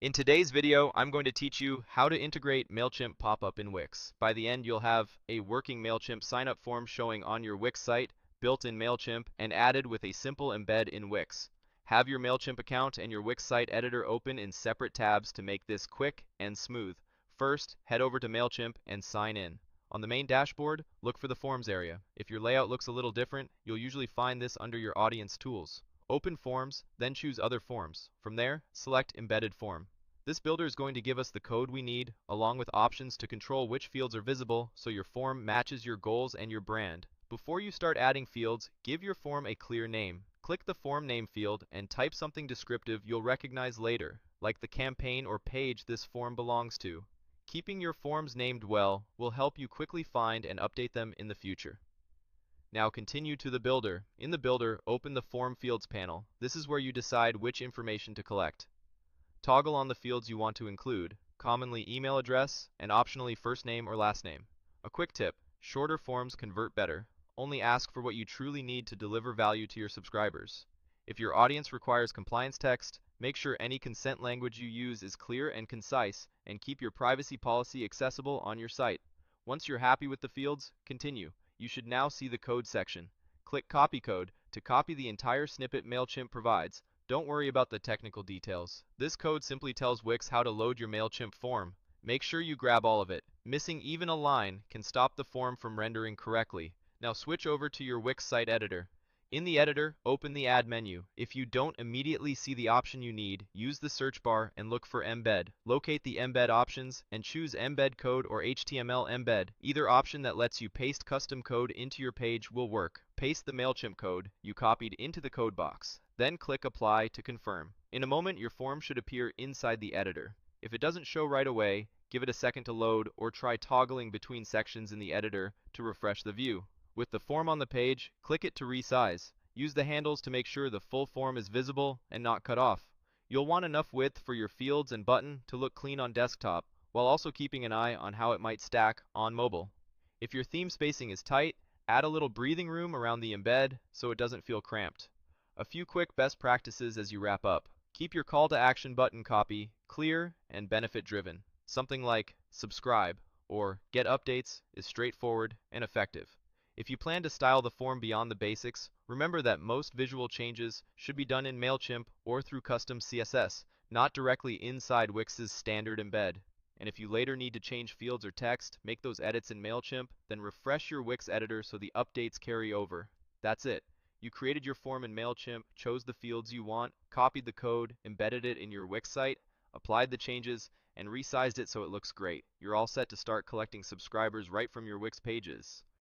In today's video, I'm going to teach you how to integrate Mailchimp Popup in Wix. By the end, you'll have a working Mailchimp sign-up form showing on your Wix site, built in Mailchimp, and added with a simple embed in Wix. Have your Mailchimp account and your Wix site editor open in separate tabs to make this quick and smooth. First, head over to Mailchimp and sign in. On the main dashboard, look for the Forms area. If your layout looks a little different, you'll usually find this under your Audience Tools. Open Forms, then choose Other Forms. From there, select Embedded Form. This builder is going to give us the code we need, along with options to control which fields are visible so your form matches your goals and your brand. Before you start adding fields, give your form a clear name. Click the form name field and type something descriptive you'll recognize later, like the campaign or page this form belongs to. Keeping your forms named well will help you quickly find and update them in the future. Now continue to the builder. In the builder, open the Form Fields panel. This is where you decide which information to collect. Toggle on the fields you want to include, commonly email address, and optionally first name or last name. A quick tip, shorter forms convert better. Only ask for what you truly need to deliver value to your subscribers. If your audience requires compliance text, make sure any consent language you use is clear and concise, and keep your privacy policy accessible on your site. Once you're happy with the fields, continue. You should now see the code section. Click Copy Code to copy the entire snippet Mailchimp provides. Don't worry about the technical details. This code simply tells Wix how to load your Mailchimp form. Make sure you grab all of it. Missing even a line can stop the form from rendering correctly. Now switch over to your Wix site editor. In the editor, open the Add menu. If you don't immediately see the option you need, use the search bar and look for Embed. Locate the Embed options and choose Embed Code or HTML Embed. Either option that lets you paste custom code into your page will work. Paste the Mailchimp code you copied into the code box. Then click Apply to confirm. In a moment, your form should appear inside the editor. If it doesn't show right away, give it a second to load or try toggling between sections in the editor to refresh the view. With the form on the page, click it to resize. Use the handles to make sure the full form is visible and not cut off. You'll want enough width for your fields and button to look clean on desktop, while also keeping an eye on how it might stack on mobile. If your theme spacing is tight, add a little breathing room around the embed so it doesn't feel cramped. A few quick best practices as you wrap up. Keep your call to action button copy clear and benefit driven. Something like subscribe or get updates is straightforward and effective. If you plan to style the form beyond the basics, remember that most visual changes should be done in Mailchimp or through custom CSS, not directly inside Wix's standard embed. And if you later need to change fields or text, make those edits in Mailchimp, then refresh your Wix editor so the updates carry over. That's it. You created your form in Mailchimp, chose the fields you want, copied the code, embedded it in your Wix site, applied the changes, and resized it so it looks great. You're all set to start collecting subscribers right from your Wix pages.